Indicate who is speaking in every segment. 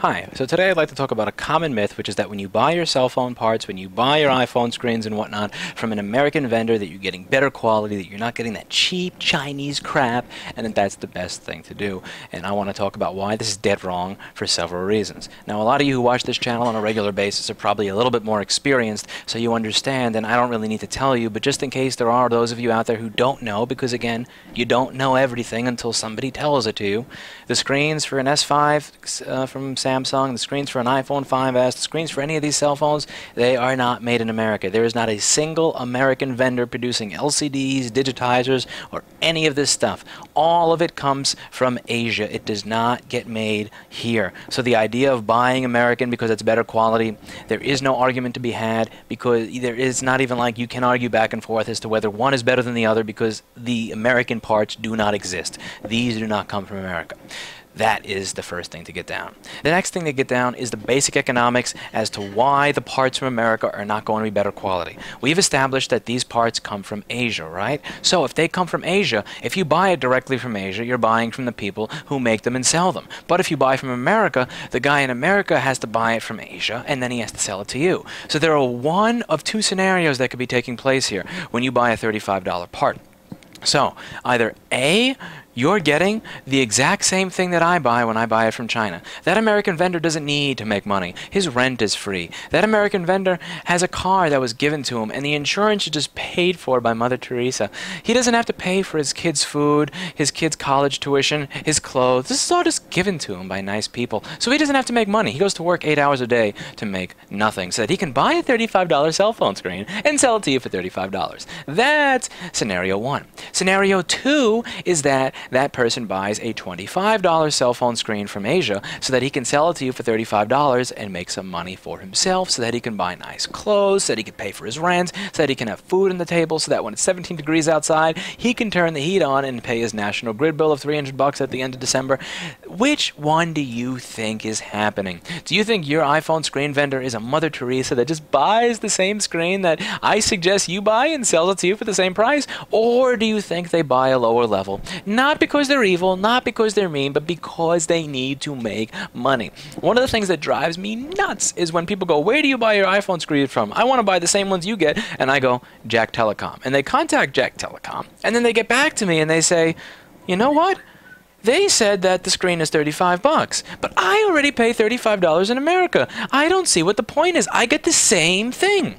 Speaker 1: Hi, so today I'd like to talk about a common myth, which is that when you buy your cell phone parts, when you buy your iPhone screens and whatnot from an American vendor, that you're getting better quality, that you're not getting that cheap Chinese crap, and that that's the best thing to do. And I want to talk about why this is dead wrong for several reasons. Now, a lot of you who watch this channel on a regular basis are probably a little bit more experienced, so you understand, and I don't really need to tell you, but just in case there are those of you out there who don't know, because again, you don't know everything until somebody tells it to you, the screens for an S5 from Samsung, the screens for an iPhone 5S, the screens for any of these cell phones, they are not made in America. There is not a single American vendor producing LCDs, digitizers, or any of this stuff. All of it comes from Asia. It does not get made here. So the idea of buying American because it's better quality, there is no argument to be had, because there is not even like you can argue back and forth as to whether one is better than the other, because the American parts do not exist. These do not come from America. That is the first thing to get down. The next thing to get down is the basic economics as to why the parts from America are not going to be better quality. We've established that these parts come from Asia, right? So if they come from Asia, if you buy it directly from Asia, you're buying from the people who make them and sell them. But if you buy from America, the guy in America has to buy it from Asia, and then he has to sell it to you. So there are one of two scenarios that could be taking place here when you buy a $35 part. So either A, you're getting the exact same thing that I buy when I buy it from China. That American vendor doesn't need to make money. His rent is free. That American vendor has a car that was given to him, and the insurance is just paid for by Mother Teresa. He doesn't have to pay for his kids' food, his kids' college tuition, his clothes. This is all just given to him by nice people. So he doesn't have to make money. He goes to work 8 hours a day to make nothing, so that he can buy a $35 cell phone screen and sell it to you for $35. That's scenario one. Scenario two is that that person buys a $25 cell phone screen from Asia so that he can sell it to you for $35 and make some money for himself, so that he can buy nice clothes, so that he can pay for his rent, so that he can have food on the table, so that when it's 17 degrees outside, he can turn the heat on and pay his national grid bill of $300 at the end of December. Which one do you think is happening? Do you think your iPhone screen vendor is a Mother Teresa that just buys the same screen that I suggest you buy and sells it to you for the same price? Or do you think they buy a lower level? Not because they're evil, not because they're mean, but because they need to make money. One of the things that drives me nuts is when people go, where do you buy your iPhone screens from? I want to buy the same ones you get. And I go, Jack Telecom. And they contact Jack Telecom. And then they get back to me and they say, you know what? They said that the screen is $35, but I already pay $35 in America. I don't see what the point is. I get the same thing.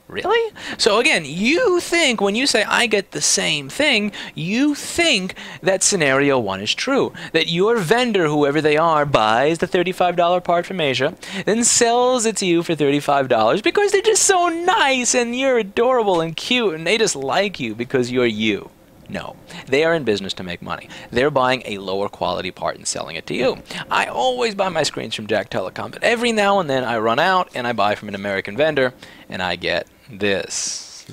Speaker 1: Really? So again, you think when you say I get the same thing, you think that scenario one is true. That your vendor, whoever they are, buys the $35 part from Asia, then sells it to you for $35 because they're just so nice and you're adorable and cute and they just like you because you're you. No, they are in business to make money. They're buying a lower quality part and selling it to you. I always buy my screens from Jack Telecom, but every now and then I run out and I buy from an American vendor and I get this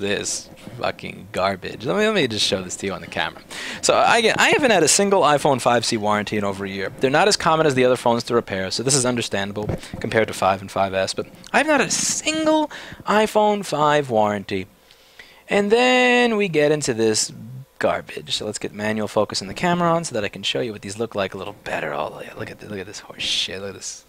Speaker 1: fucking garbage. Let me just show this to you on the camera. So I haven't had a single iPhone 5C warranty in over a year. They're not as common as the other phones to repair, so this is understandable compared to 5 and 5S, but I haven't had a single iPhone 5 warranty. And then we get into this garbage. So let's get manual focus on the camera on so that I can show you what these look like a little better. Oh, look at this horse shit. Look at this.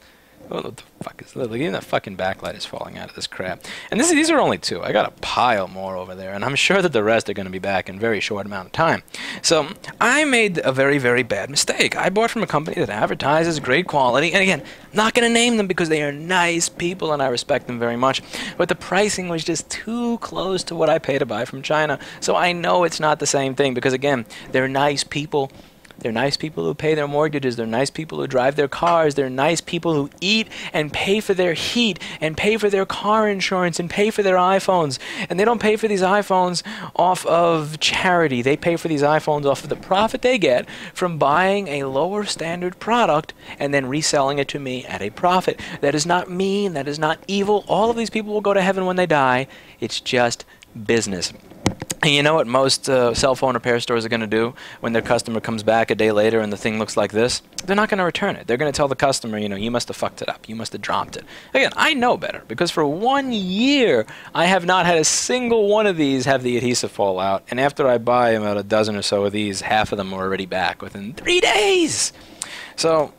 Speaker 1: Oh, what the fuck is this? Look, even the fucking backlight is falling out of this crap. And these are only two. I got a pile more over there, and I'm sure that the rest are going to be back in a very short amount of time. So I made a very, very bad mistake. I bought from a company that advertises great quality, and again, I'm not going to name them because they are nice people and I respect them very much, but the pricing was just too close to what I pay to buy from China. So I know it's not the same thing because, again, they're nice people. They're nice people who pay their mortgages. They're nice people who drive their cars. They're nice people who eat and pay for their heat and pay for their car insurance and pay for their iPhones. And they don't pay for these iPhones off of charity. They pay for these iPhones off of the profit they get from buying a lower standard product and then reselling it to me at a profit. That is not mean. That is not evil. All of these people will go to heaven when they die. It's just business. And you know what most cell phone repair stores are going to do when their customer comes back a day later and the thing looks like this? They're not going to return it. They're going to tell the customer, you know, you must have fucked it up. You must have dropped it. Again, I know better because for 1 year, I have not had a single one of these have the adhesive fall out. And after I buy about a dozen or so of these, half of them are already back within 3 days. So,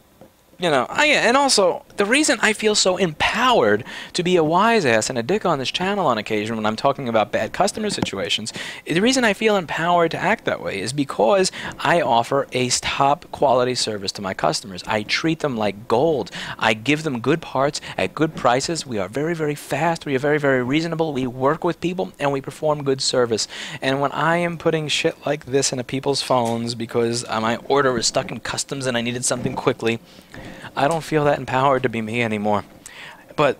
Speaker 1: you know, and also, The reason I feel so empowered to be a wise ass and a dick on this channel on occasion when I'm talking about bad customer situations, the reason I feel empowered to act that way is because I offer a top quality service to my customers. I treat them like gold. I give them good parts at good prices. We are very, very fast. We are very, very reasonable. We work with people and we perform good service. And when I am putting shit like this into people's phones because my order was stuck in customs and I needed something quickly, I don't feel that empowered to be me anymore. But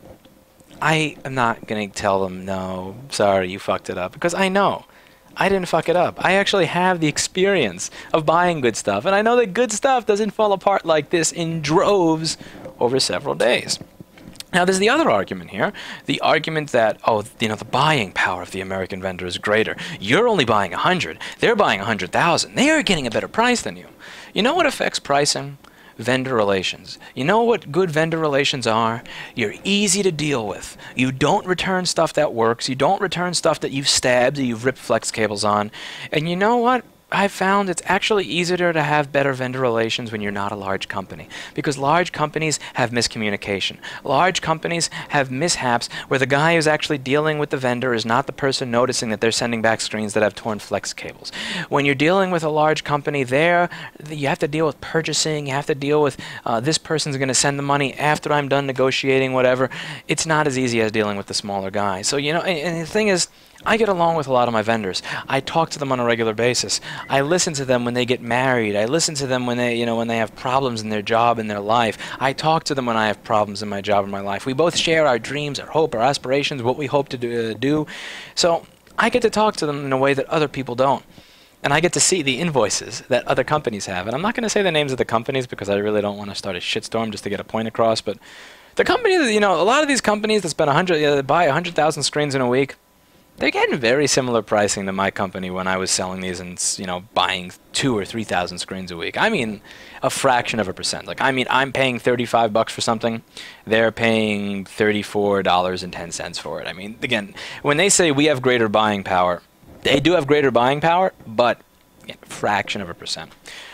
Speaker 1: I am not going to tell them, no, sorry, you fucked it up, because I know I didn't fuck it up. I actually have the experience of buying good stuff, and I know that good stuff doesn't fall apart like this in droves over several days. Now, there's the other argument here, the argument that, oh, you know, the buying power of the American vendor is greater. You're only buying 100. They're buying 100,000. They are getting a better price than you. You know what affects pricing? Vendor relations. You know what good vendor relations are? You're easy to deal with. You don't return stuff that works. You don't return stuff that you've stabbed or you've ripped flex cables on. And you know what? I found it's actually easier to have better vendor relations when you're not a large company, because large companies have miscommunication. Large companies have mishaps where the guy who's actually dealing with the vendor is not the person noticing that they're sending back screens that have torn flex cables. When you're dealing with a large company there, you have to deal with purchasing, you have to deal with this person's going to send the money after I'm done negotiating, whatever. It's not as easy as dealing with the smaller guy. So, you know, and the thing is, I get along with a lot of my vendors. I talk to them on a regular basis. I listen to them when they get married. I listen to them when they, you know, when they have problems in their job, in their life. I talk to them when I have problems in my job, in my life. We both share our dreams, our hope, our aspirations, what we hope to do. So I get to talk to them in a way that other people don't. And I get to see the invoices that other companies have. And I'm not going to say the names of the companies because I really don't want to start a shitstorm just to get a point across. But the company that, you know, a lot of these companies that spend buy 100,000 screens in a week, they're getting very similar pricing to my company when I was selling these and, you know, buying 2,000 or 3,000 screens a week. I mean, a fraction of a percent. Like, I mean, I'm paying $35 for something. They're paying $34.10 for it. I mean, again, when they say we have greater buying power, they do have greater buying power, but a fraction of a percent.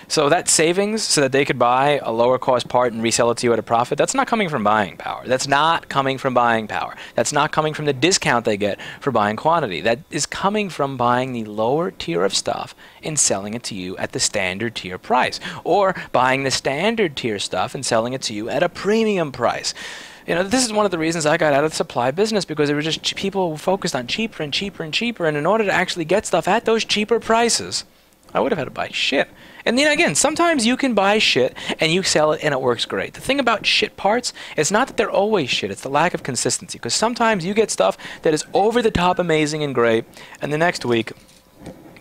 Speaker 1: So that savings, so that they could buy a lower cost part and resell it to you at a profit, that's not coming from buying power. That's not coming from buying power. That's not coming from the discount they get for buying quantity. That is coming from buying the lower tier of stuff and selling it to you at the standard tier price. Or buying the standard tier stuff and selling it to you at a premium price. You know, this is one of the reasons I got out of the supply business, because it was just people focused on cheaper and cheaper and cheaper, and in order to actually get stuff at those cheaper prices, I would have had to buy shit. And then again, sometimes you can buy shit and you sell it and it works great. The thing about shit parts, it's not that they're always shit, it's the lack of consistency. Because sometimes you get stuff that is over the top amazing and great, and the next week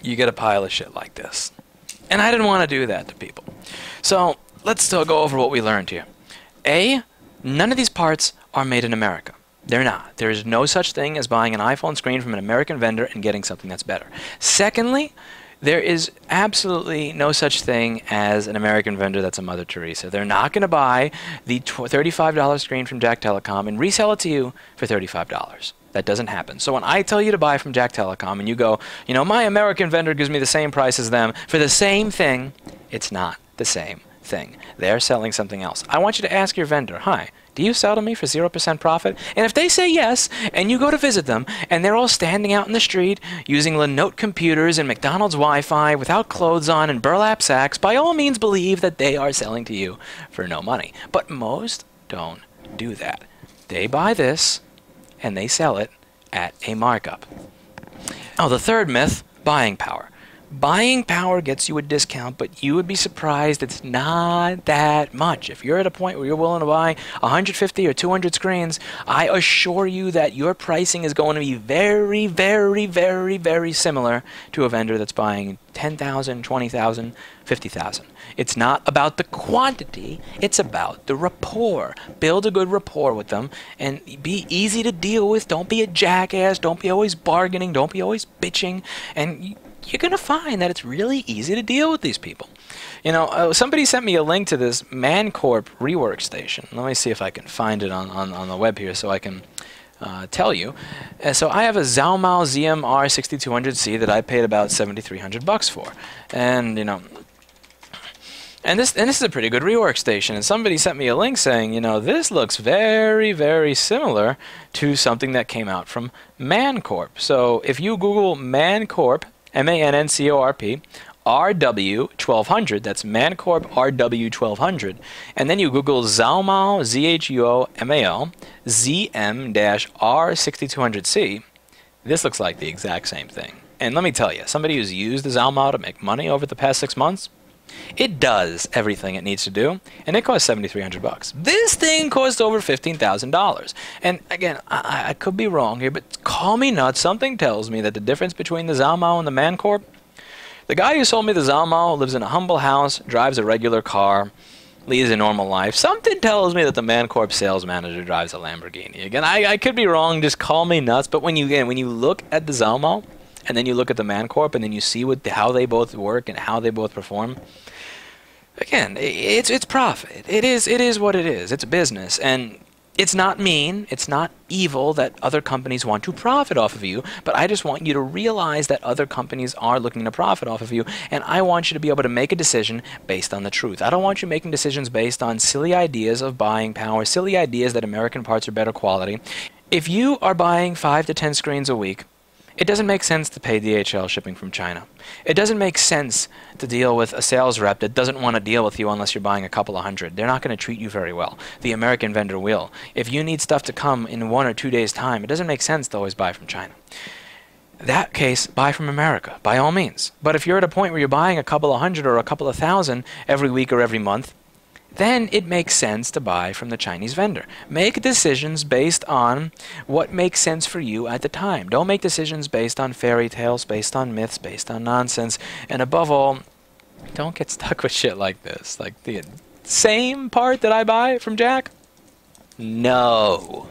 Speaker 1: you get a pile of shit like this. And I didn't want to do that to people. So let's still go over what we learned here. A, none of these parts are made in America. They're not. There is no such thing as buying an iPhone screen from an American vendor and getting something that's better. Secondly, there is absolutely no such thing as an American vendor that's a Mother Teresa. They're not going to buy the $35 screen from Jack Telecom and resell it to you for $35. That doesn't happen. So when I tell you to buy from Jack Telecom and you go, you know, my American vendor gives me the same price as them for the same thing, it's not the same thing. They're selling something else. I want you to ask your vendor, hi, do you sell to me for 0% profit? And if they say yes, and you go to visit them, and they're all standing out in the street using Lenote computers and McDonald's Wi-Fi without clothes on and burlap sacks, by all means believe that they are selling to you for no money. But most don't do that. They buy this, and they sell it at a markup. Oh, the third myth, buying power. Buying power gets you a discount, but you would be surprised it's not that much. If you're at a point where you're willing to buy 150 or 200 screens, I assure you that your pricing is going to be very, very, very, very similar to a vendor that's buying 10,000, 20,000, 50,000. It's not about the quantity, it's about the rapport. Build a good rapport with them and be easy to deal with. Don't be a jackass, don't be always bargaining, don't be always bitching, and you're going to find that it's really easy to deal with these people. You know, somebody sent me a link to this Mancorp rework station. Let me see if I can find it on the web here so I can tell you. So I have a Xiaomao ZMR 6200C that I paid about $7,300 for. And, you know, And this is a pretty good rework station. And somebody sent me a link saying, you know, this looks very, very similar to something that came out from Mancorp. So if you Google Mancorp, M-A-N-N-C-O-R-P, RW1200, that's Mancorp RW1200, and then you Google Zaomao, Z-H-U-O-M-A-L, ZM-R6200C, this looks like the exact same thing. And let me tell you, somebody who's used the Zaomao to make money over the past 6 months, it does everything it needs to do, and it costs $7,300. This thing costs over $15,000. And again, I could be wrong here, but call me nuts. Something tells me that the difference between the Zaomao and the Mancorp, the guy who sold me the Zaomao lives in a humble house, drives a regular car, leads a normal life. Something tells me that the Mancorp sales manager drives a Lamborghini. Again, I could be wrong. Just call me nuts. But when you look at the Zaomao, and then you look at the Mancorp, and then you see how they both work and how they both perform. Again, it's profit. It is what it is. It's a business, and it's not mean. It's not evil that other companies want to profit off of you. But I just want you to realize that other companies are looking to profit off of you, and I want you to be able to make a decision based on the truth. I don't want you making decisions based on silly ideas of buying power, silly ideas that American parts are better quality. If you are buying 5 to 10 screens a week, it doesn't make sense to pay DHL shipping from China. It doesn't make sense to deal with a sales rep that doesn't want to deal with you unless you're buying a couple of hundred. They're not going to treat you very well. The American vendor will. If you need stuff to come in 1 or 2 days' time, it doesn't make sense to always buy from China. That case, buy from America, by all means. But if you're at a point where you're buying a couple of hundred or a couple of thousand every week or every month, then it makes sense to buy from the Chinese vendor. Make decisions based on what makes sense for you at the time. Don't make decisions based on fairy tales, based on myths, based on nonsense. And above all, don't get stuck with shit like this. Like the same part that I buy from Jack? No.